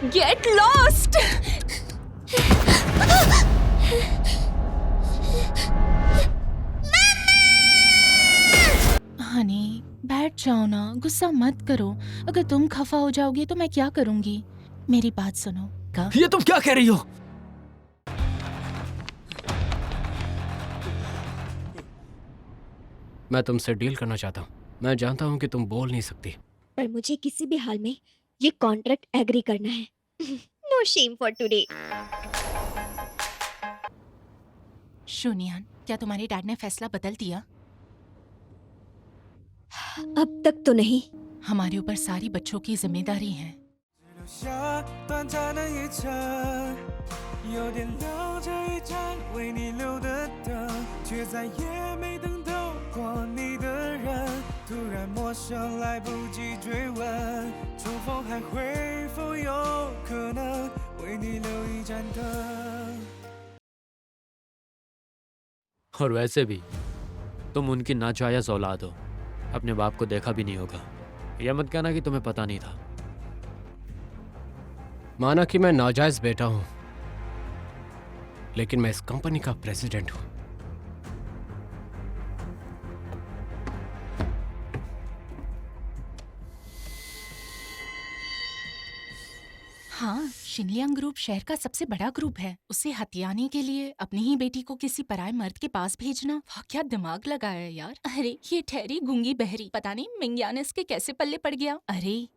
Get lost. Honey बैठ जाओ ना, गुस्सा मत करो। अगर तुम खफा हो जाओगे तो मैं क्या करूंगी? मेरी बात सुनो। ये तुम क्या कह रही हो? मैं तुमसे डील करना चाहता हूँ। मैं जानता हूँ कि तुम बोल नहीं सकती, पर मुझे किसी भी हाल में ये कॉन्ट्रैक्ट एग्री करना है। No shame for today. शूनियान, क्या तुम्हारे डैड ने फैसला बदल दिया? अब तक तो नहीं। हमारे ऊपर सारी बच्चों की जिम्मेदारी है। 下短暂的一程，有点留着一盏为你留的灯，却再也没等到过你的人。突然陌生，来不及追问，重逢还会否有可能为你留一盏灯？ और वैसे भी तुम उनकी नाजायज औलाद हो। अपने बाप को देखा भी नहीं होगा। यह मत कहना कि तुम्हें पता नहीं था। माना कि मैं नाजायज बेटा हूं, लेकिन मैं इस कंपनी का प्रेसिडेंट हूं। हाँ, शिनलियांग ग्रुप शहर का सबसे बड़ा ग्रुप है। उसे हथियाने के लिए अपनी ही बेटी को किसी पराये मर्द के पास भेजना, वाह क्या दिमाग लगाया है यार। अरे ये ठहरी गूंगी बहरी, पता नहीं मिंग्यान इसके कैसे पल्ले पड़ गया। अरे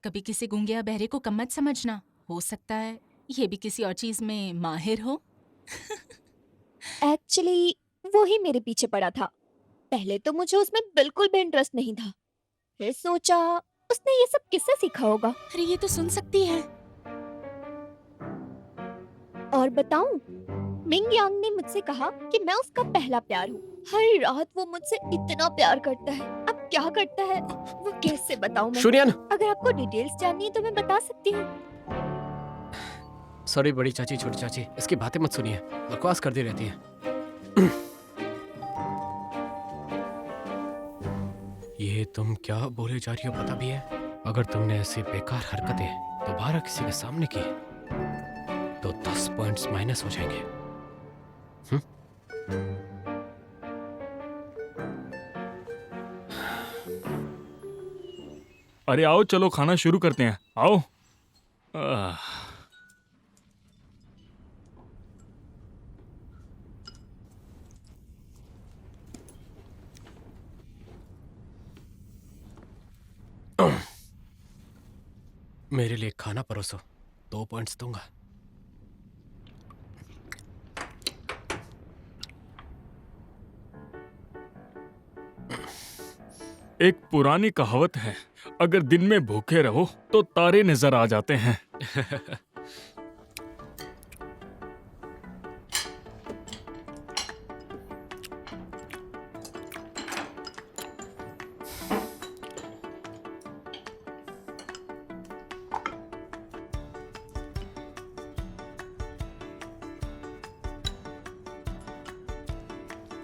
कभी किसी गूंगे या बहरे को कम मत समझना, हो सकता है ये भी किसी और चीज में माहिर हो। एक्चुअली वो ही मेरे पीछे पड़ा था। पहले तो मुझे उसमें बिल्कुल भी इंटरेस्ट नहीं था, फिर सोचा उसने ये सब किससे सीखा होगा। अरे ये तो सुन सकती है। और बताऊं, मिंग यांग ने मुझसे कहा कि मैं उसका पहला प्यार हूँ। हर रात वो मुझसे इतना प्यार करता है। अब क्या करता है वो कैसे बताऊं मैं? शूनियन, अगर आपको डिटेल्स जाननी है तो मैं बता सकती हूँ। सॉरी बड़ी चाची, छोटी चाची, इसकी बातें मत सुनिए, बकवास करती रहती है। ये तुम क्या बोले जा रही हो पता भी है? अगर तुमने ऐसी बेकार हरकतें दोबारा किसी के सामने की तो 10 पॉइंट्स माइनस हो जाएंगे। अरे आओ, चलो खाना शुरू करते हैं, आओ। मेरे लिए खाना परोसो, 2 पॉइंट्स दूंगा। एक पुरानी कहावत है, अगर दिन में भूखे रहो तो तारे नजर आ जाते हैं।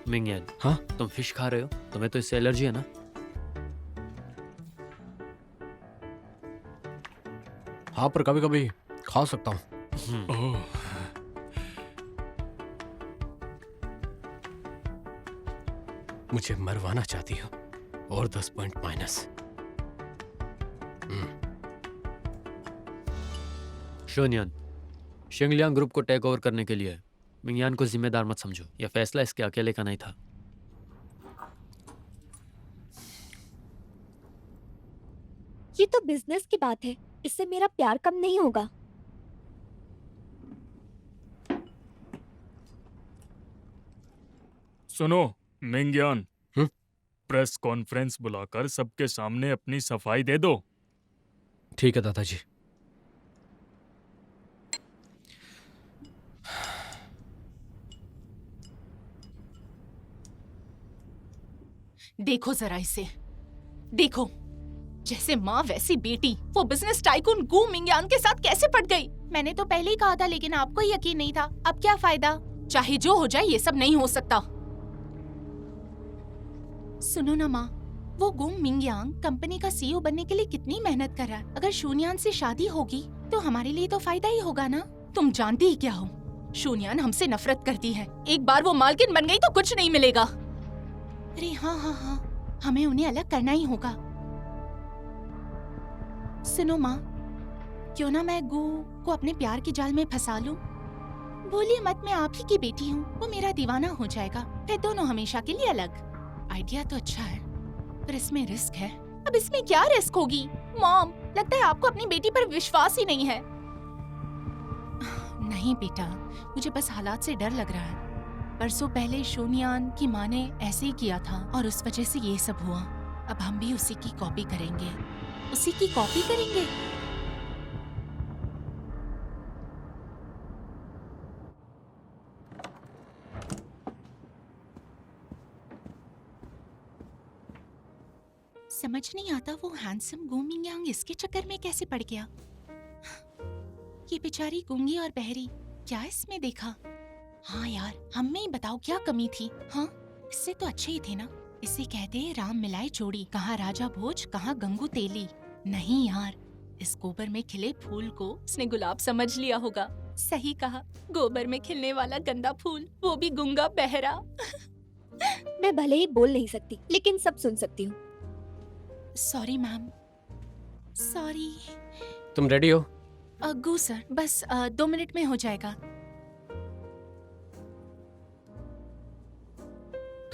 मिंगयान, हाँ? तुम फिश खा रहे हो? तुम्हें तो इससे एलर्जी है ना? हाँ, पर कभी कभी खा सकता हूँ। ओह, मुझे मरवाना चाहती हो और 10 पॉइंट माइनस। शोनियन, शिंगलियांग ग्रुप को टेक ओवर करने के लिए मिंगयान को जिम्मेदार मत समझो। यह फैसला इसके अकेले का नहीं था। ये तो बिजनेस की बात है, इससे मेरा प्यार कम नहीं होगा। सुनो मिंगयान, हम्म? प्रेस कॉन्फ्रेंस बुलाकर सबके सामने अपनी सफाई दे दो। ठीक है दादाजी। देखो जरा इसे, देखो, जैसे माँ वैसी बेटी। वो बिजनेस टाइकून गू मिंग्यान के साथ कैसे पट गई? मैंने तो पहले ही कहा था, लेकिन आपको यकीन नहीं था। अब क्या फायदा? चाहे जो हो जाए, ये सब नहीं हो सकता। सुनो ना माँ, वो गुम मिंग्यांग कंपनी का सीईओ बनने के लिए कितनी मेहनत कर रहा है। अगर शून्यान से शादी होगी तो हमारे लिए तो फायदा ही होगा ना। तुम जानती ही क्या हो, शून्यान हमसे नफरत करती है। एक बार वो मालकिन बन गई तो कुछ नहीं मिलेगा। अरे हाँ हाँ हाँ, हमें उन्हें अलग करना ही होगा। सुनो माँ, क्यों ना मैं गू को अपने प्यार के जाल में फंसा लूं? बोलिए मत, मैं आप ही की बेटी हूँ, वो मेरा दीवाना हो जाएगा, फिर दोनों हमेशा के लिए अलग। आइडिया तो अच्छा है, पर इसमें रिस्क है। अब इसमें क्या रिस्क होगी? मॉम, लगता है आपको अपनी बेटी पर विश्वास ही नहीं है। नहीं बेटा, मुझे बस हालात से डर लग रहा है। परसों पहले शून्यान की माँ ने ऐसे ही किया था और उस वजह से ये सब हुआ। अब हम भी उसी की कॉपी करेंगे, उसी की कॉपी करेंगे। समझ नहीं आता वो हैंडसम गू मिंगयांग इसके चक्कर में कैसे पड़ गया। ये बेचारी गूंगी और बहरी, क्या इसमें देखा? हाँ यार, हम में ही बताओ क्या कमी थी। हाँ, इससे तो अच्छे ही थे ना। इसे कहते राम मिलाए जोड़ी, कहाँ राजा भोज कहाँ गंगू तेली। नहीं यार, इस गोबर में खिले फूल को उसने गुलाब समझ लिया होगा। सही कहा, गोबर में खिलने वाला गंदा फूल, वो भी गूंगा बहरा। मैं भले ही बोल नहीं सकती, लेकिन सब सुन सकती हूँ। Sorry ma'am, sorry. तुम रेडी हो? गू सर, बस 2 मिनट में हो जाएगा।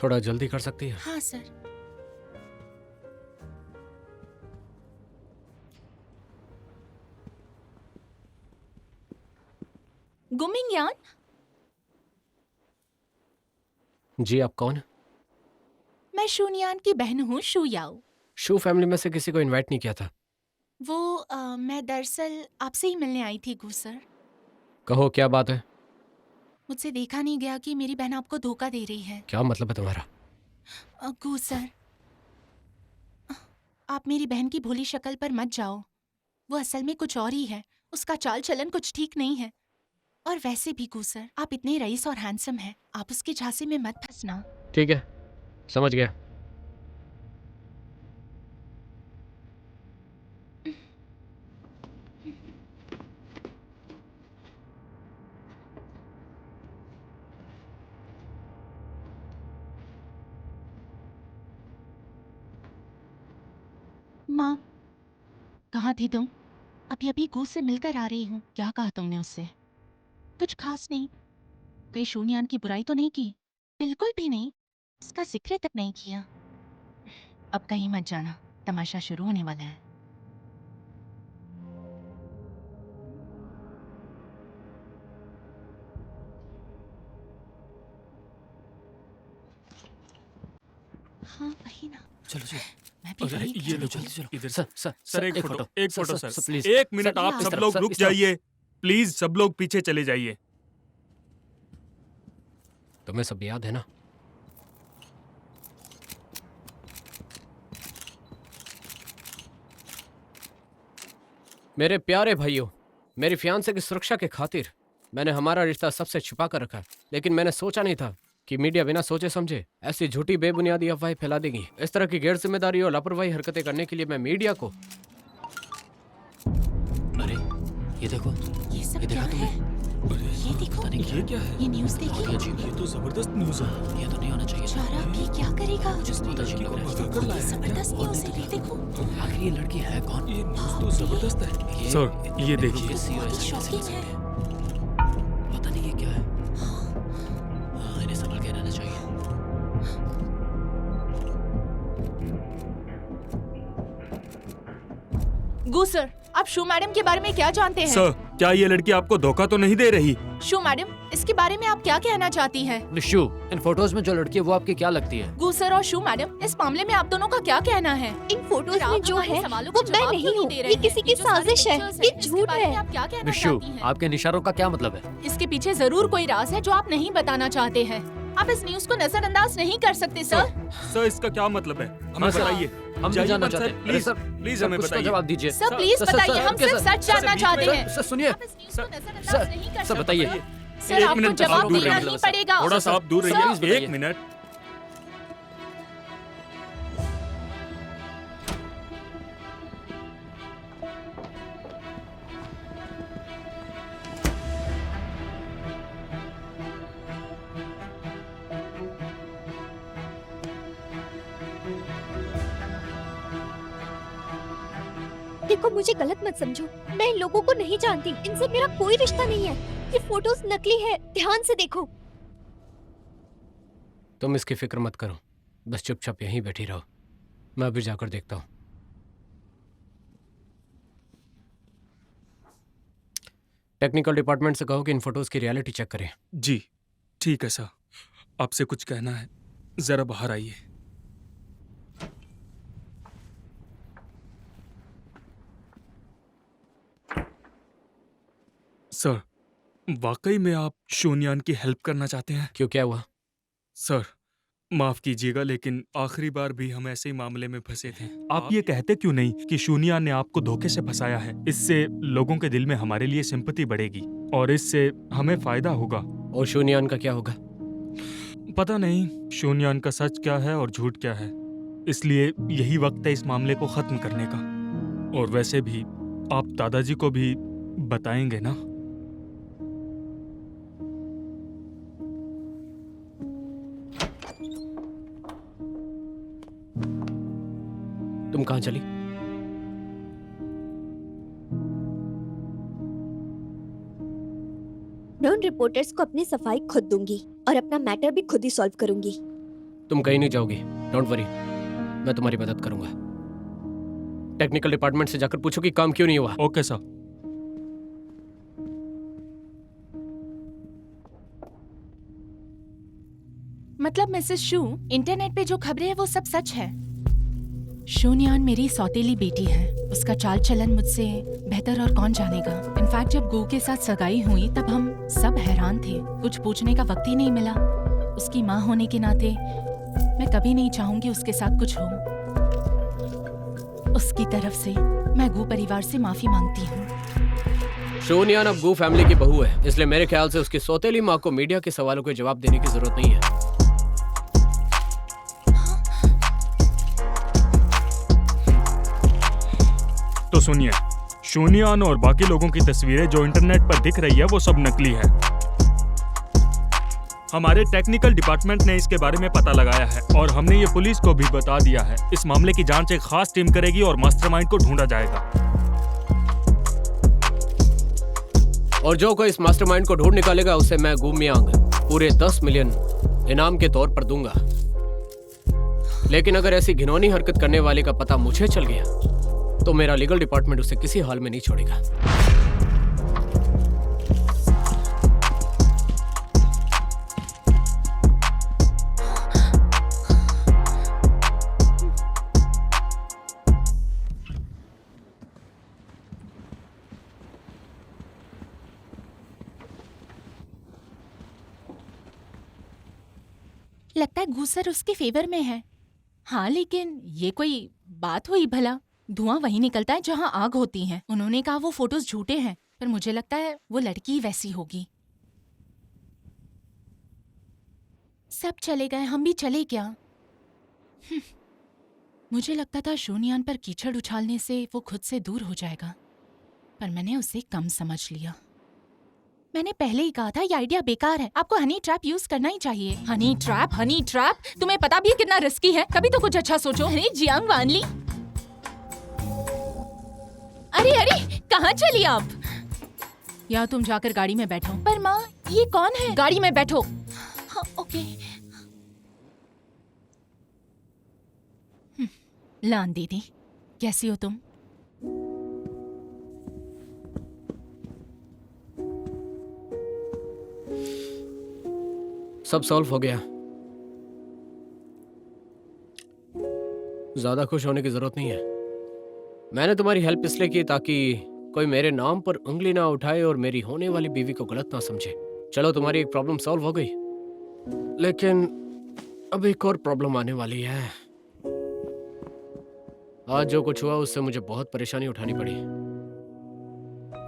थोड़ा जल्दी कर सकती है? हाँ सर। गू मिंगयान? जी, आप कौन? मैं शून्यान की बहन हूँ, शू याओ। शू फैमिली में से किसी को इनवाइट नहीं किया था? वो मैं दरअसल आपसे ही मिलने आई थी गू सर। कहो क्या बात है? मुझसे देखा नहीं गया कि मेरी बहन आपको धोखा दे रही है। क्या मतलब है तुम्हारा? गू सर, आप मेरी बहन की भोली शक्ल पर मत जाओ। वो असल में कुछ और ही है। उसका चाल चलन कुछ ठीक नहीं है। और वैसे भी गू सर, आप इतने रईस और हैंडसम हैं, आप उसके झांसे में मत फंसना। ठीक है, समझ गया। माँ, कहाँ थी तुम? अभी अभी गू से मिलकर आ रही हूँ। क्या कहा तुमने उससे? कुछ खास नहीं। कहीं शून्यान की बुराई तो नहीं की? बिल्कुल भी नहीं, इसका जिक्र तक नहीं किया। अब कहीं मत जाना, तमाशा शुरू होने वाला है। हाँ वही ना। चलो चलो। मैं भी अरे वही ये कर लो, रही थी। जल्दी चलो। इधर सर एक फोटो सर, सर, प्लीज। एक मिनट, सर, आप यहाँ। सब इस लोग तरफ, रुक इस तरफ। जाइए प्लीज। सब लोग पीछे चले जाइए। तुम्हें सब याद है ना? मेरे प्यारे भाइयों, मेरी फियांसे की सुरक्षा के खातिर मैंने हमारा रिश्ता सबसे छुपा कर रखा, लेकिन मैंने सोचा नहीं था कि मीडिया बिना सोचे समझे ऐसी झूठी बेबुनियादी अफवाहें फैला देगी। इस तरह की गैर जिम्मेदारी और लापरवाही हरकतें करने के लिए मैं मीडिया को... अरे ये देखो, ये सब ये क्या देखा है? ये देखो, ये क्या है? ये न्यूज़ देखिए। ये तो जबरदस्त न्यूज है। ये तो नहीं होना चाहिए। चारा भी क्या करेगा? बहुत अजीब लग रहा है। कर ये जबरदस्त न्यूज़ है, ये देखो। आखिर ये लड़की है कौन? ये न्यूज तो जबरदस्त है सर। ये देखिए, बहुत ही शॉकिंग है। पता नहीं ये क्या है। हाँ, इन्हें संभल के रहना चाहिए। गू सर, आप शू मैडम के बारे में क्या जानते हैं? सर क्या ये लड़की आपको धोखा तो नहीं दे रही? शू मैडम, इसके बारे में आप क्या कहना चाहती हैं? शू, इन फोटोज में जो लड़की है वो आपकी क्या लगती है? गू सर और शू मैडम, इस मामले में आप दोनों का क्या कहना है? इन फोटोज आप में जो हमारे है सवालों वो के मैं जवाब नहीं क्यों हूँ। दे रहे ये हैं? किसी की जो सारी साजिश है, pictures ये हैं, इसके झूठ बारे में है। आप क्या कहना विशु, चाहती हैं? आपके इशारों का क्या मतलब है? इसके पीछे जरूर कोई राज है जो आप नहीं बताना चाहते हैं। आप इस न्यूज़ को नजरअंदाज नहीं कर सकते सर। सर इसका क्या मतलब है? हमें सर, बताइए। हम भी जाइए जानना मत, सर, चाहते हैं। प्लीज सर, प्लीज सर, हमें कुछ तो बताइए। जवाब दीजिए। सर प्लीज सर, बताइए, हम सर, सिर्फ सर, सच जानना बीच चाहते में- हैं। सर सुनिए, आप इस न्यूज़ को सर, नजरअंदाज नहीं कर सर सकते। बताइए। सर एक आपको मिनट, जवाब आप दूर देना रहिए। ही पड़ेगा। थोड़ा सा आप दूर सर, रहिए। प्लीज एक मिनट। देखो मुझे गलत मत समझो, मैं इन लोगों को नहीं जानती, इनसे मेरा कोई रिश्ता नहीं है। ये फोटोज नकली है, ध्यान से देखो। तुम इसकी फिक्र मत करो, बस चुपचाप यहीं बैठी रहो, मैं अभी जाकर देखता हूँ। टेक्निकल डिपार्टमेंट से कहो कि इन फोटोज की रियलिटी चेक करें। जी ठीक है सर, आपसे कुछ कहना है, जरा बाहर आइए। सर, वाकई में आप शोनियान की हेल्प करना चाहते हैं? क्यों, क्या हुआ? सर माफ कीजिएगा, लेकिन आखिरी बार भी हम ऐसे ही मामले में फंसे थे। आप ये कहते क्यों नहीं कि शूनिया ने आपको धोखे से फंसाया है? इससे लोगों के दिल में हमारे लिए सिंपैथी बढ़ेगी और इससे हमें फायदा होगा। और शून्यान का क्या होगा? पता नहीं शून्यान का सच क्या है और झूठ क्या है, इसलिए यही वक्त है इस मामले को खत्म करने का। और वैसे भी आप दादाजी को भी बताएंगे ना? तुम कहाँ चली? मैं उन रिपोर्टर्स को अपनी सफाई खुद दूंगी और अपना मैटर भी खुद ही सॉल्व करूंगी। तुम कहीं नहीं जाओगी, डोंट वरी, मैं तुम्हारी मदद करूंगा। टेक्निकल डिपार्टमेंट से जाकर पूछो कि काम क्यों नहीं हुआ। Okay sir. मतलब मिसेस शू, इंटरनेट पे जो खबरें हैं वो सब सच है। शून्यान मेरी सौतेली बेटी है, उसका चाल चलन मुझसे बेहतर और कौन जानेगा। इनफैक्ट जब गू के साथ सगाई हुई तब हम सब हैरान थे, कुछ पूछने का वक्त ही नहीं मिला। उसकी माँ होने के नाते मैं कभी नहीं चाहूंगी उसके साथ कुछ हो। उसकी तरफ से मैं गू परिवार से माफी मांगती हूँ। शून्यान अब गू फैमिली की बहू है, इसलिए मेरे ख्याल से उसकी सौतेली माँ को मीडिया के सवालों के जवाब देने की जरूरत नहीं है। तो सुनिए, शूनियान और बाकी लोगों की तस्वीरें जो इंटरनेट पर दिख रही है वो सब नकली है। हमारे टेक्निकल डिपार्टमेंट ने इसके बारे में पता लगाया है और हमने ये पुलिस को भी बता दिया है। इस मामले की जांच एक खास टीम करेगी और मास्टरमाइंड को ढूंढा जाएगा। और जो कोई इस मास्टरमाइंड को ढूंढ निकालेगा उसे मैं गू मियांग पूरे 10 मिलियन इनाम के तौर पर दूंगा। लेकिन अगर ऐसी घिनौनी हरकत करने वाले का पता मुझे चल गया तो मेरा लीगल डिपार्टमेंट उसे किसी हाल में नहीं छोड़ेगा। लगता है घूसर उसके फेवर में है। हाँ लेकिन ये कोई बात हुई भला? धुआं वहीं निकलता है जहाँ आग होती है। उन्होंने कहा वो फोटोज झूठे हैं, पर मुझे लगता है वो लड़की वैसी होगी। सब चले गए, हम भी चले क्या? मुझे लगता था शून्यान पर कीचड़ उछालने से वो खुद से दूर हो जाएगा, पर मैंने उसे कम समझ लिया। मैंने पहले ही कहा था ये आइडिया बेकार है, आपको हनी ट्रैप यूज करना ही चाहिए। हनी ट्रैप, तुम्हें पता भी है कितना रिस्की है? कभी तो कुछ अच्छा सोचो। अरे जियांग वानली, अरे कहाँ चली आप? या तुम जाकर गाड़ी में बैठो। पर माँ ये कौन है? गाड़ी में बैठो। हाँ ओके। लान दीदी, कैसी हो तुम? सब सॉल्व हो गया, ज्यादा खुश होने की जरूरत नहीं है। मैंने तुम्हारी हेल्प इसलिए की ताकि कोई मेरे नाम पर उंगली ना उठाए और मेरी होने वाली बीवी को गलत ना समझे। चलो तुम्हारी एक प्रॉब्लम सॉल्व हो गई, लेकिन अब एक और प्रॉब्लम आने वाली है। आज जो कुछ हुआ उससे मुझे बहुत परेशानी उठानी पड़ी,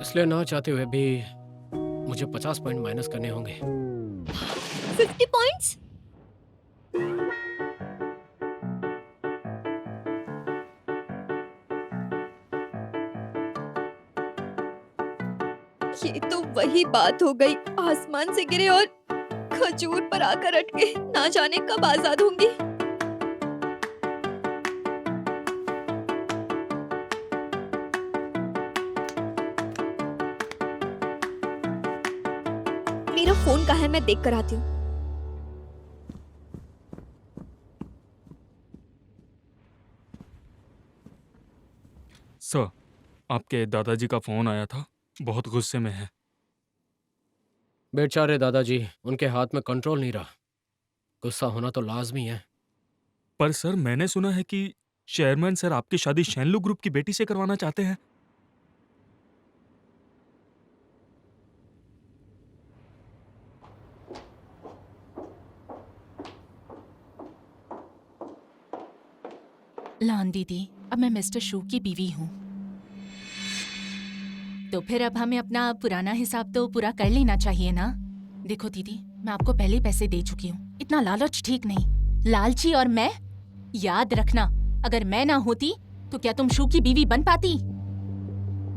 इसलिए ना चाहते हुए भी मुझे 50 पॉइंट माइनस करने होंगे। 50 पॉइंट्स? ये तो वही बात हो गई, आसमान से गिरे और खजूर पर आकर अटके, ना जाने कब आजाद होंगी। है, मैं देख कर आती हूँ। सर, आपके दादाजी का फोन आया था, बहुत गुस्से में है। बेचारे दादाजी, उनके हाथ में कंट्रोल नहीं रहा। गुस्सा होना तो लाजमी है। पर सर, मैंने सुना है कि चेयरमैन सर आपकी शादी शैनलू ग्रुप की बेटी से करवाना चाहते हैं। लान दीदी, अब मैं मिस्टर शू की बीवी हूँ, तो फिर अब हमें अपना पुराना हिसाब तो पूरा कर लेना चाहिए ना। देखो दीदी, मैं आपको पहले ही पैसे दे चुकी हूँ। इतना लालच ठीक नहीं। लालची और मैं, याद रखना, अगर मैं ना होती तो क्या तुम शू की बीवी बन पाती?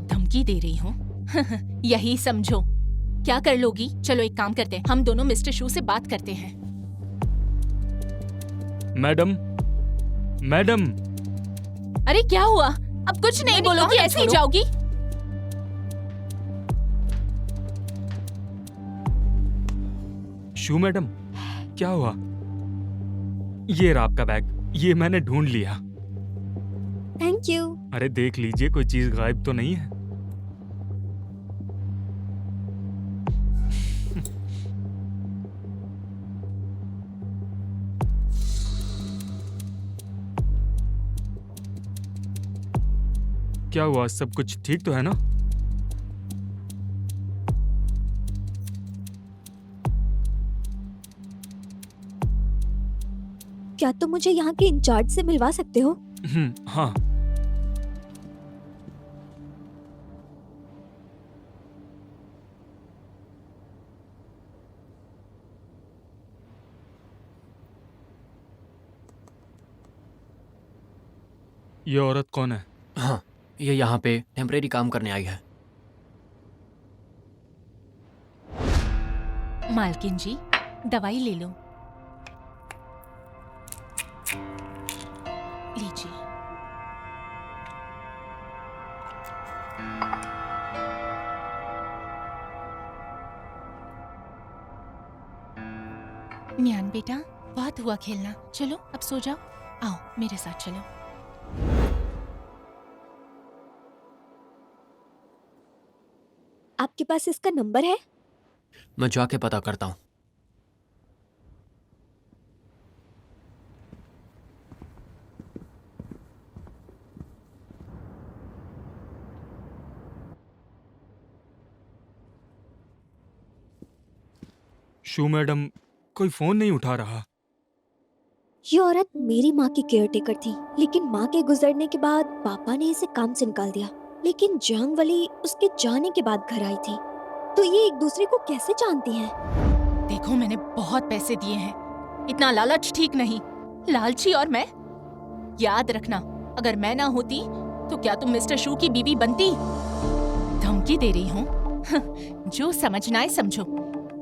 धमकी दे रही हूँ। यही समझो। क्या कर लोगी? चलो एक काम करते हैं, हम दोनों मिस्टर शू से बात करते हैं। मैडम, मैडम, अरे क्या हुआ? अब कुछ नहीं बोलोगी, ऐसे ही जाओगी? शू मैडम, क्या हुआ? ये रहा आपका बैग, ये मैंने ढूंढ लिया। Thank you. अरे देख लीजिए, कोई चीज गायब तो नहीं है। क्या हुआ, सब कुछ ठीक तो है ना? क्या तुम मुझे यहाँ के इंचार्ज से मिलवा सकते हो? हाँ। ये औरत कौन है? हाँ, ये यहाँ पे टेम्परेरी काम करने आई है। मालकिन जी, दवाई ले लो। लीजिए। म्यान बेटा, बहुत हुआ खेलना, चलो अब सो जाओ। आओ मेरे साथ चलो। आपके पास इसका नंबर है? मैं जाके पता करता हूँ। शू मैडम, कोई फोन नहीं उठा रहा। ये औरत मेरी माँ की केयरटेकर थी, लेकिन माँ के गुजरने के बाद पापा ने इसे काम से निकाल दिया। लेकिन जंग वाली उसके जाने के बाद घर आई थी, तो ये एक दूसरे को कैसे जानती हैं? देखो, मैंने बहुत पैसे दिए हैं, इतना लालच ठीक नहीं। लालची और मैं, याद रखना, अगर मैं ना होती तो क्या तुम मिस्टर शू की बीवी बनती? धमकी दे रही हूँ। जो समझना है समझो।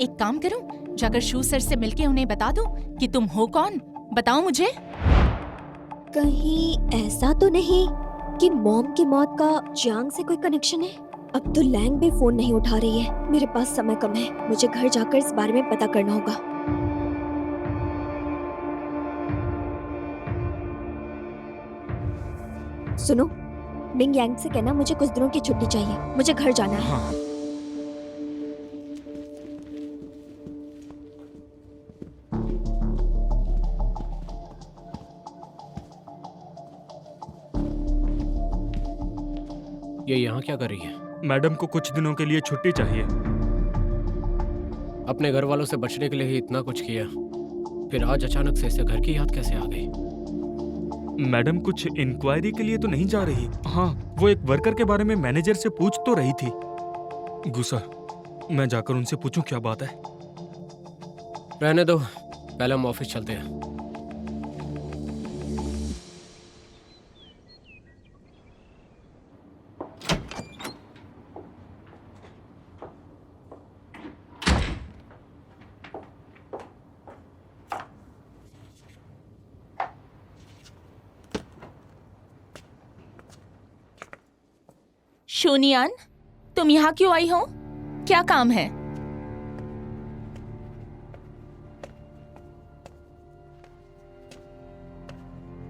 एक काम करो, जाकर शू सर से मिलके उन्हें बता दो कि तुम हो कौन। बताओ मुझे। कहीं ऐसा तो नहीं कि मॉम की मौत का जांग से कोई कनेक्शन है? अब तो लैंग भी फोन नहीं उठा रही है। मेरे पास समय कम है, मुझे घर जाकर इस बारे में पता करना होगा। सुनो, मिंग यांग से कहना मुझे कुछ दिनों की छुट्टी चाहिए, मुझे घर जाना है। हाँ। ये यहाँ क्या कर रही है? मैडम को कुछ दिनों के लिए छुट्टी चाहिए। अपने घर वालों से बचने के लिए ही इतना कुछ किया, फिर आज अचानक से इसे घर की याद कैसे आ गई? मैडम कुछ इंक्वायरी के लिए तो नहीं जा रही। हाँ, वो एक वर्कर के बारे में मैनेजर से पूछ तो रही थी। गुस्सा, मैं जाकर उनसे पूछूं क्या बात है। रहने दो, पहले हम ऑफिस चलते हैं। शूनियान, तुम यहाँ क्यों आई हो? क्या काम है?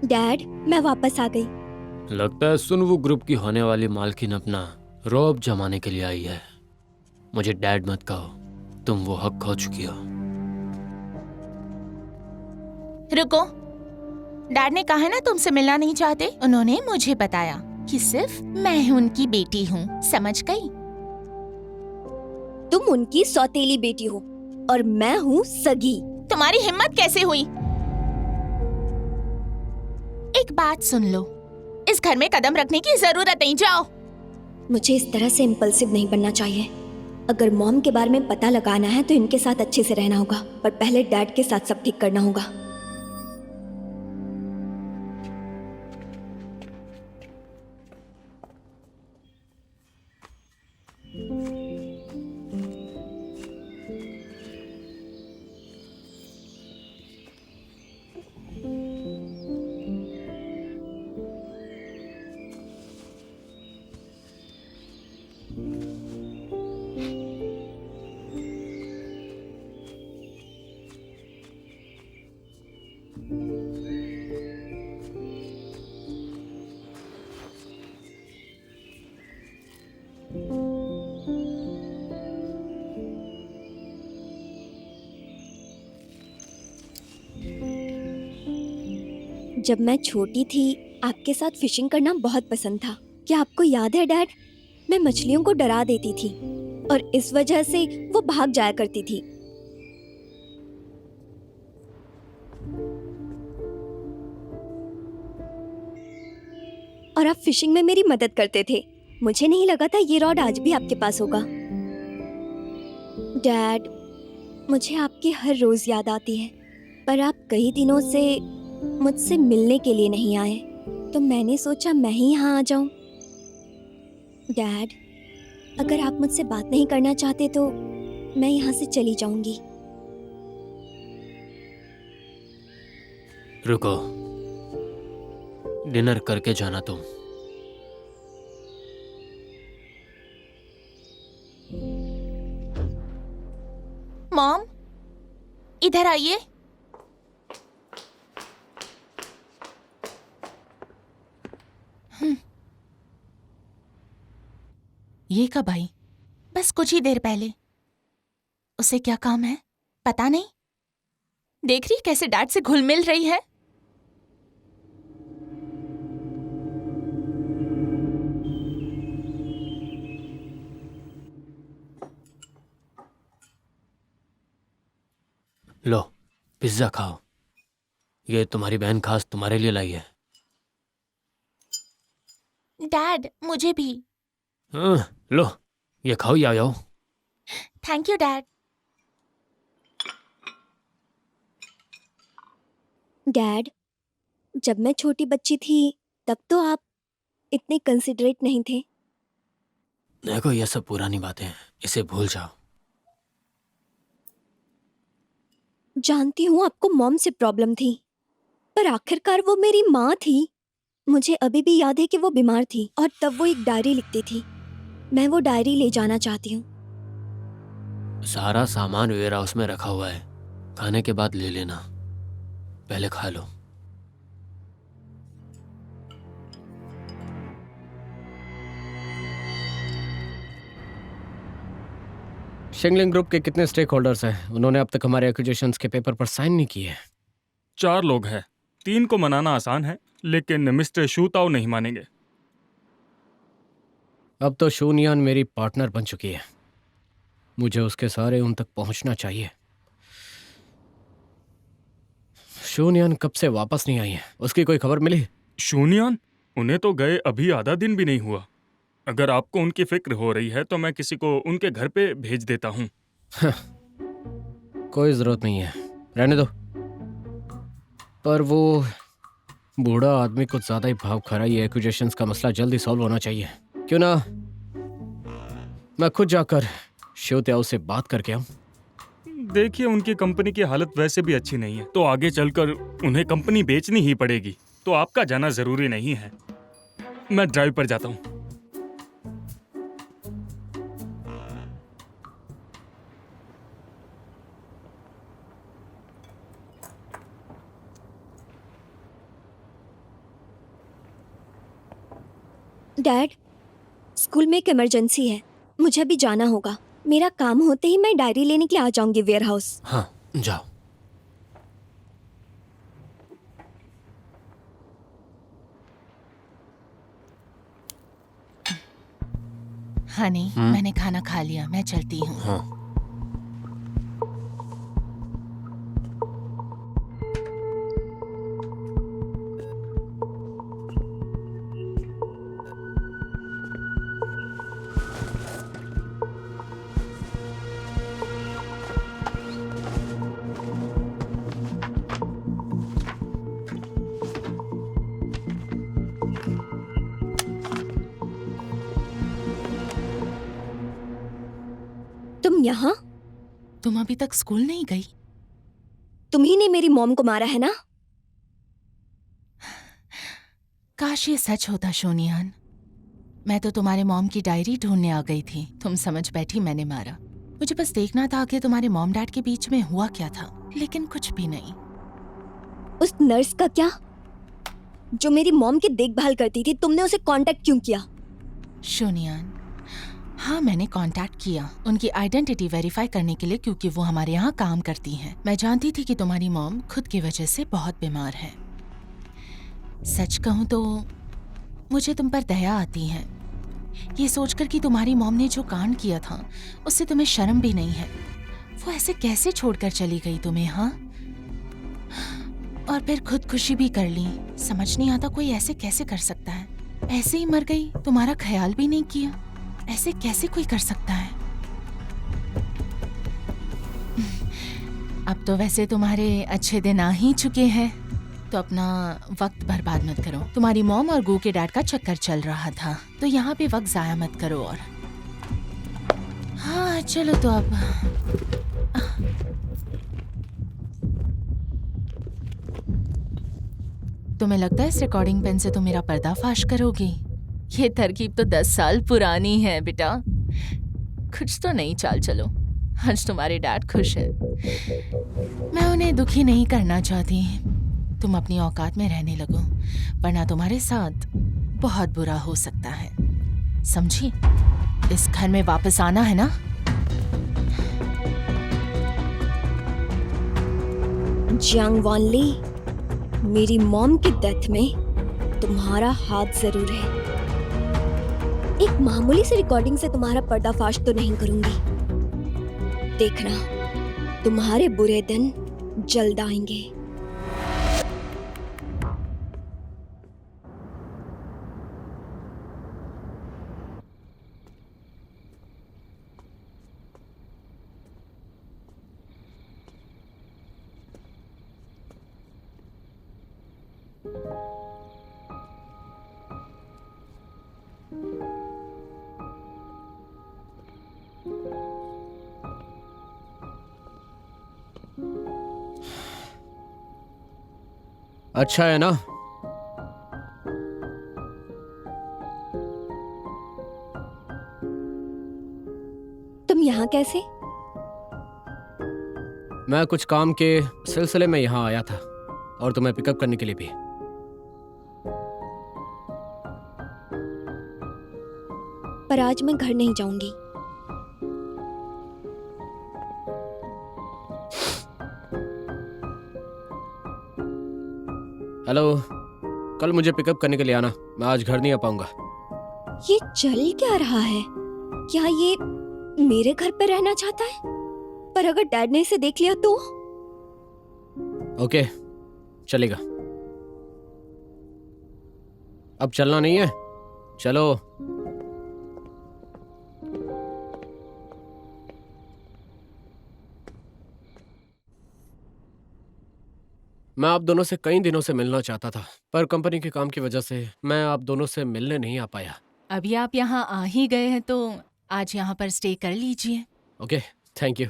डैड, मैं वापस आ गई। लगता है सुनवू ग्रुप की होने वाली मालकिन अपना रौब जमाने के लिए आई है। मुझे डैड मत कहो, तुम वो हक खो चुकी हो। रुको, डैड ने कहा है ना तुमसे मिलना नहीं चाहते। उन्होंने मुझे बताया कि सिर्फ मैं ही उनकी बेटी हूँ, समझ गई? तुम उनकी सौतेली बेटी हो और मैं हूँ सगी। तुम्हारी हिम्मत कैसे हुई? एक बात सुन लो, इस घर में कदम रखने की जरूरत नहीं, जाओ। मुझे इस तरह से इम्पल्सिव नहीं बनना चाहिए। अगर मॉम के बारे में पता लगाना है तो इनके साथ अच्छे से रहना होगा, पर पहले डैड के साथ सब ठीक करना होगा। जब मैं छोटी थी, आपके साथ फिशिंग करना बहुत पसंद था। क्या आपको याद है डैड? मैं मछलियों को डरा देती थी और इस वजह से वो भाग जाया करती थी। और आप फिशिंग में मेरी मदद करते थे। मुझे नहीं लगा था ये रॉड आज भी आपके पास होगा। डैड, मुझे आपकी हर रोज याद आती है, पर आप कई दिनों से मुझसे मिलने के लिए नहीं आए, तो मैंने सोचा मैं ही यहाँ आ जाऊं। डैड, अगर आप मुझसे बात नहीं करना चाहते तो मैं यहाँ से चली जाऊंगी। रुको, डिनर करके जाना तुम। मॉम, इधर आइए। ये कब आई? बस कुछ ही देर पहले। उसे क्या काम है पता नहीं। देख रही कैसे डैड से घुल मिल रही है। लो, पिज्जा खाओ। ये तुम्हारी बहन खास तुम्हारे लिए लाई है। डैड, मुझे भी। लो, ये खाओ या आओ। Thank you dad. डैड, जब मैं छोटी बच्ची थी तब तो आप इतने कंसिडरेट नहीं थे। देखो, ये सब पुरानी बातें हैं, इसे भूल जाओ। जानती हूँ आपको मॉम से प्रॉब्लम थी, पर आखिरकार वो मेरी माँ थी। मुझे अभी भी याद है कि वो बीमार थी और तब वो एक डायरी लिखती थी। मैं वो डायरी ले जाना चाहती हूँ। सारा सामान वेयर हाउस में रखा हुआ है, खाने के बाद ले लेना। पहले खा लो। शिंगलिंग ग्रुप के कितने स्टेक होल्डर्स हैं? उन्होंने अब तक हमारे एक्विजिशंस के पेपर पर साइन नहीं किए। 4 लोग हैं। 3 को मनाना आसान है, लेकिन मिस्टर शूताओ नहीं मानेंगे। अब तो शूनियान मेरी पार्टनर बन चुकी है, मुझे उसके सारे उन तक पहुंचना चाहिए। शूनियान कब से वापस नहीं आई है, उसकी कोई खबर मिली? शूनियान? उन्हें तो गए अभी आधा दिन भी नहीं हुआ। अगर आपको उनकी फिक्र हो रही है तो मैं किसी को उनके घर पे भेज देता हूँ। कोई जरूरत नहीं है, रहने दो। पर वो बूढ़ा आदमी कुछ ज्यादा ही भाव खा रहा है। ये एक्विजिशंस का मसला जल्दी सॉल्व होना चाहिए। क्यों ना मैं खुद जाकर श्योत्याओ से बात करके आऊं? देखिए, उनकी कंपनी की हालत वैसे भी अच्छी नहीं है, तो आगे चलकर उन्हें कंपनी बेचनी ही पड़ेगी। तो आपका जाना जरूरी नहीं है। मैं ड्राइव पर जाता हूँ। डैड, स्कूल में एक इमरजेंसी है, मुझे अभी जाना होगा। मेरा काम होते ही मैं डायरी लेने के लिए आ जाऊंगी वेयर हाउस। हाँ, जाओ। हनी, मैंने खाना खा लिया, मैं चलती हूँ। हाँ। तुम यहाँ? तुम अभी तक स्कूल नहीं गई? तुम्ही ने मेरी मॉम को मारा है ना? काश ये सच होता शोनियान। मैं तो तुम्हारे मॉम की डायरी ढूंढने आ गई थी, तुम समझ बैठी मैंने मारा। मुझे बस देखना था कि तुम्हारे मॉम डैड के बीच में हुआ क्या था, लेकिन कुछ भी नहीं। उस नर्स का क्या, जो मेरी मॉम की देखभाल करती थी, तुमने उसे कांटेक्ट क्यों किया? शोनियान, हाँ मैंने कांटेक्ट किया उनकी आइडेंटिटी वेरीफाई करने के लिए, क्योंकि वो हमारे यहाँ काम करती हैं। मैं जानती थी कि तुम्हारी मॉम खुद की वजह से बहुत बीमार है। सच कहूँ तो मुझे तुम पर दया आती है, ये सोचकर कि तुम्हारी मॉम ने जो कांड किया था उससे तुम्हें शर्म भी नहीं है। वो ऐसे कैसे छोड़कर चली गई तुम्हें, हाँ? और फिर खुदकुशी भी कर ली। समझ नहीं आता कोई ऐसे कैसे कर सकता है। ऐसे ही मर गई, तुम्हारा ख्याल भी नहीं किया। ऐसे कैसे कोई कर सकता है? अब तो वैसे तुम्हारे अच्छे दिन आ ही चुके हैं, तो अपना वक्त बर्बाद मत करो। तुम्हारी मॉम और गू के डैड का चक्कर चल रहा था, तो यहाँ पे वक्त जाया मत करो। और हाँ चलो, तो अब तुम्हें लगता है इस रिकॉर्डिंग पेन से तुम मेरा पर्दाफाश करोगी? ये तरकीब तो 10 साल पुरानी है बेटा। कुछ तो नई चाल चलो। आज तुम्हारे डैड खुश है, मैं उन्हें दुखी नहीं करना चाहती। तुम अपनी औकात में रहने लगो, वरना तुम्हारे साथ बहुत बुरा हो सकता है, समझी? इस घर में वापस आना है ना? जियांग वॉनली, मेरी मॉम की डेथ में तुम्हारा हाथ जरूर है। एक मामूली सी रिकॉर्डिंग से तुम्हारा पर्दाफाश तो नहीं करूंगी। देखना, तुम्हारे बुरे दिन जल्द आएंगे। अच्छा है ना? तुम यहाँ कैसे? मैं कुछ काम के सिलसिले में यहाँ आया था, और तुम्हें पिकअप करने के लिए भी। पर आज मैं घर नहीं जाऊंगी। हेलो, कल मुझे पिकअप करने के लिए आना, मैं आज घर नहीं आ पाऊंगा। ये चल क्या रहा है? क्या ये मेरे घर पे रहना चाहता है? पर अगर डैड ने इसे देख लिया तो? ओके, चलेगा। अब चलना नहीं है? चलो। मैं आप दोनों से कई दिनों से मिलना चाहता था, पर कंपनी के काम की वजह से मैं आप दोनों से मिलने नहीं आ पाया। अभी आप यहाँ आ ही गए हैं तो आज यहाँ पर स्टे कर लीजिए। Okay, thank you.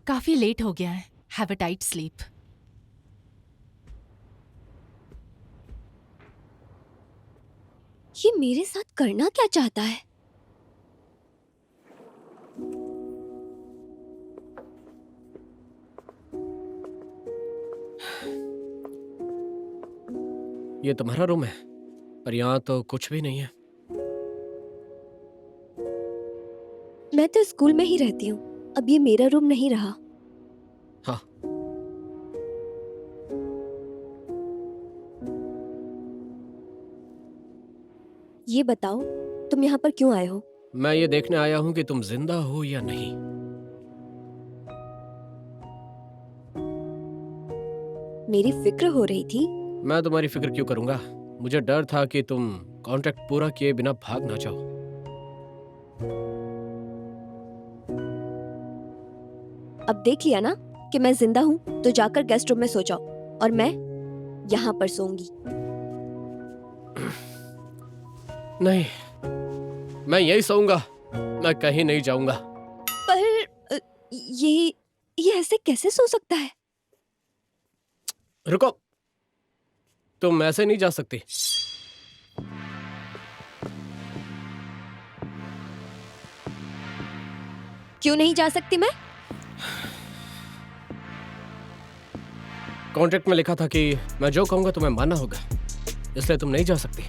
काफी लेट हो गया है, हैव अ टाइट स्लीप। ये मेरे साथ करना क्या चाहता है? ये तुम्हारा रूम है, पर यहाँ तो कुछ भी नहीं है। मैं तो स्कूल में ही रहती हूँ, अब ये मेरा रूम नहीं रहा। हाँ, ये बताओ, तुम यहाँ पर क्यों आए हो? मैं ये देखने आया हूँ कि तुम जिंदा हो या नहीं। मेरी फिक्र हो रही थी। मैं तुम्हारी फिक्र क्यों करूंगा? मुझे डर था कि तुम कॉन्ट्रैक्ट पूरा किए बिना भाग ना जाओ। अब देख लिया ना कि मैं जिंदा हूँ, तो जाकर गेस्ट रूम में सो जाओ और मैं यहाँ पर सोऊंगी। नहीं, मैं यही सोऊंगा, मैं कहीं नहीं जाऊंगा। पर ये ऐसे कैसे सो सकता है? रुको, तुम ऐसे नहीं जा सकती। क्यों नहीं जा सकती मैं? कॉन्ट्रैक्ट में लिखा था कि मैं जो कहूंगा तुम्हें मानना होगा, इसलिए तुम नहीं जा सकती।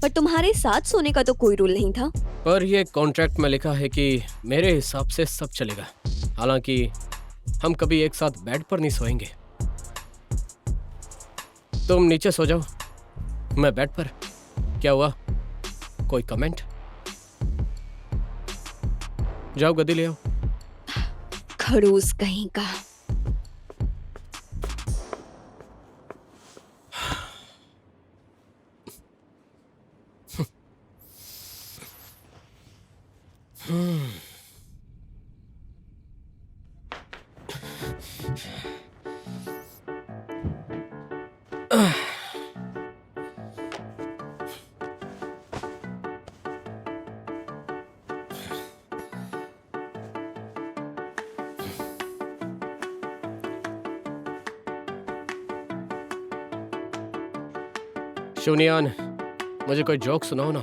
पर तुम्हारे साथ सोने का तो कोई रूल नहीं था। पर ये कॉन्ट्रैक्ट में लिखा है कि मेरे हिसाब से सब चलेगा। हालांकि हम कभी एक साथ बेड पर नहीं सोएंगे। तुम नीचे सो जाओ, मैं बेड पर। क्या हुआ? कोई कमेंट? जाओ गद्दी ले आओ। खड़ूस कहीं का। शूनियान, मुझे कोई जोक सुनाओ ना।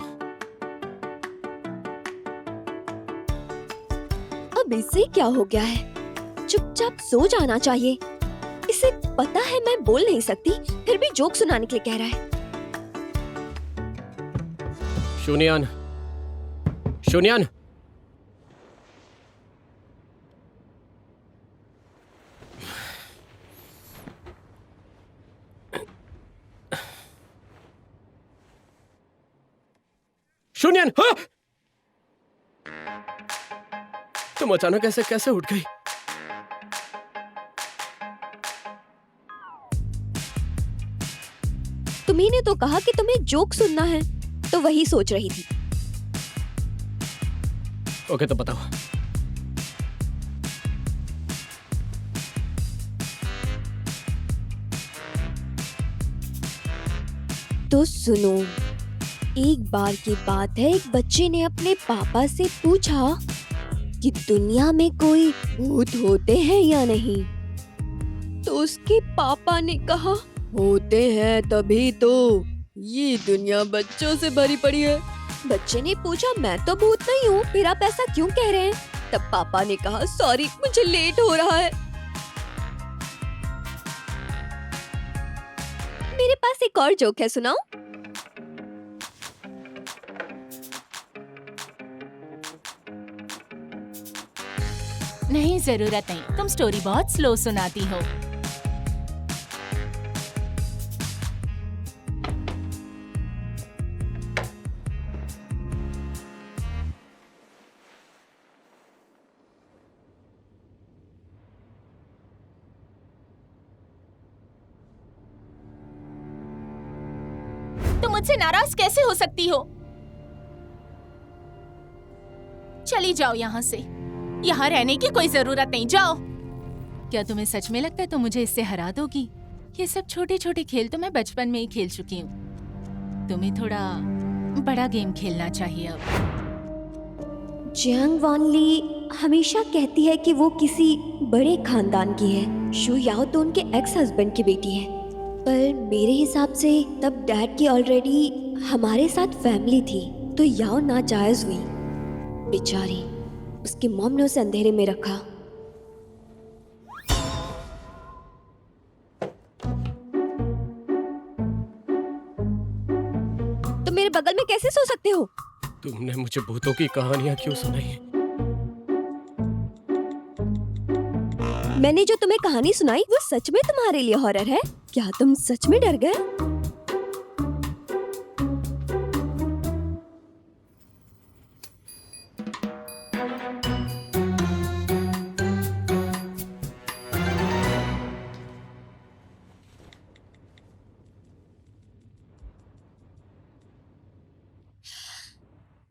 अब इसे क्या हो गया है? चुपचाप सो जाना चाहिए। इसे पता है मैं बोल नहीं सकती, फिर भी जोक सुनाने के लिए कह रहा है। शूनियान, शूनियान, शूनियान, हाँ! तुम अचानक ऐसे कैसे उठ गई? तुम्ही ने तो कहा कि तुम्हें जोक सुनना है, तो वही सोच रही थी। ओके, तो बताओ। तो सुनो, एक बार की बात है, एक बच्चे ने अपने पापा से पूछा कि दुनिया में कोई भूत होते हैं या नहीं। तो उसके पापा ने कहा, होते हैं तभी तो ये दुनिया बच्चों से भरी पड़ी है। बच्चे ने पूछा, मैं तो भूत नहीं हूँ, फिर आप ऐसा क्यों कह रहे हैं? तब पापा ने कहा, सॉरी मुझे लेट हो रहा है। मेरे पास एक और जोक है, सुनाऊं? नहीं, जरूरत नहीं, तुम स्टोरी बहुत स्लो सुनाती हो। तुम मुझसे नाराज कैसे हो सकती हो? चली जाओ यहाँ से। यहाँ रहने की कोई जरूरत नहीं, जाओ। क्या तुम्हें सच में लगता है तुम मुझे इससे हरा दोगी? ये सब छोटे छोटे खेल तो मैं बचपन में ही खेल चुकी हूँ। तुम्हें थोड़ा बड़ा गेम खेलना चाहिए अब। जियांग वानली हमेशा कहती है कि वो किसी बड़े खानदान की है। शू याओ तो उनके एक्स हस्बैंड की बेटी है, पर मेरे हिसाब से तब डैड की ऑलरेडी हमारे साथ फैमिली थी, तो याओ नाजायज हुई। बेचारी, उसकी मॉम ने उसे अंधेरे में रखा। तुम मेरे बगल में कैसे सो सकते हो? तुमने मुझे भूतों की कहानियां क्यों सुनाई? मैंने जो तुम्हें कहानी सुनाई वो सच में तुम्हारे लिए हॉरर है? क्या तुम सच में डर गए?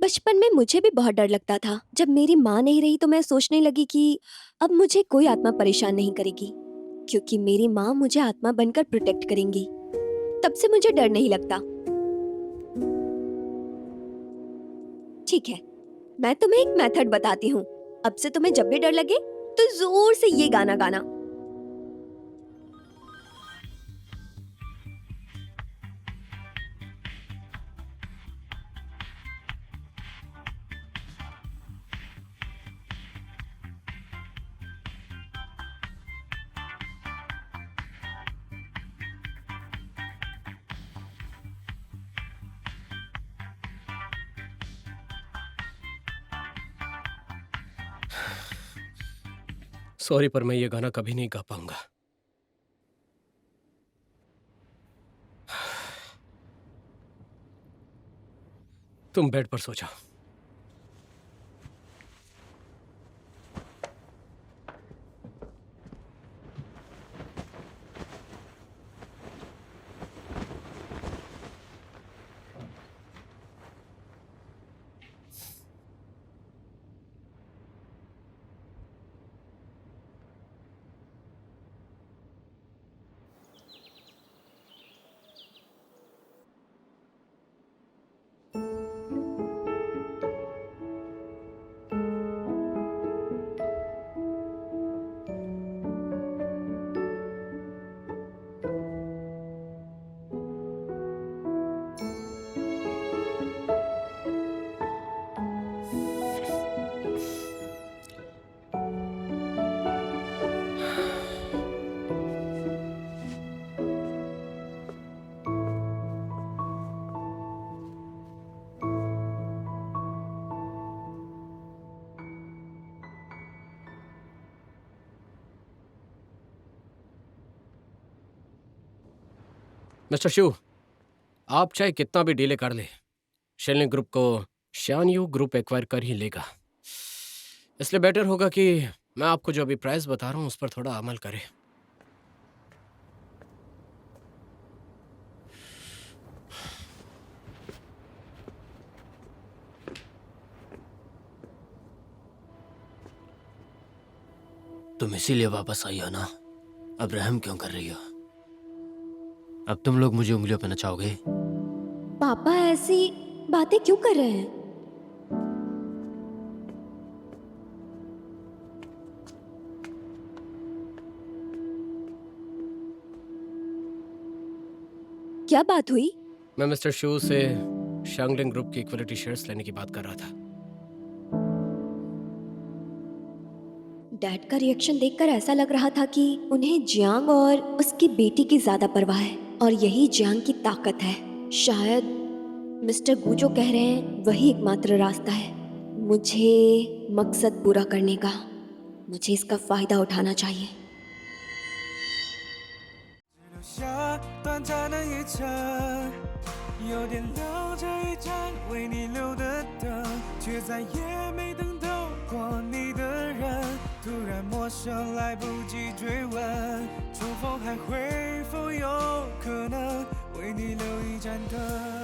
बचपन में मुझे भी बहुत डर लगता था। जब मेरी माँ नहीं रही तो मैं सोचने लगी कि अब मुझे कोई आत्मा परेशान नहीं करेगी, क्योंकि मेरी माँ मुझे आत्मा बनकर प्रोटेक्ट करेंगी। तब से मुझे डर नहीं लगता। ठीक है, मैं तुम्हें एक मेथड बताती हूँ। अब से तुम्हें जब भी डर लगे तो जोर से ये गाना गाना। सॉरी, पर मैं ये गाना कभी नहीं गा पाऊंगा। तुम बेड पर सो जाओ। मिस्टर शिव, आप चाहे कितना भी डिले कर ले, शेलिंग ग्रुप को शानयू ग्रुप एक्वायर कर ही लेगा। इसलिए बेटर होगा कि मैं आपको जो अभी प्राइस बता रहा हूँ उस पर थोड़ा अमल करें। तुम इसीलिए वापस आई हो ना? अब रहम क्यों कर रही हो? अब तुम लोग मुझे उंगलियों पे नचाओगे? पापा ऐसी बातें क्यों कर रहे हैं? क्या बात हुई? मैं मिस्टर शिव से शांगलिंग ग्रुप की इक्विटी शेयर्स लेने की बात कर रहा था। डैड का रिएक्शन देखकर ऐसा लग रहा था कि उन्हें जियांग और उसकी बेटी की ज्यादा परवाह है, और यही जियांग की ताकत है। शायद मिस्टर गू जो कह रहे हैं वही एकमात्र रास्ता है मुझे मकसद पूरा करने का। मुझे इसका फायदा उठाना चाहिए। 留下短暂的一程，有点留着一盏为你留的灯，却再也没等到过你的人。突然陌生，来不及追问，重逢还会否有可能为你留一盏灯？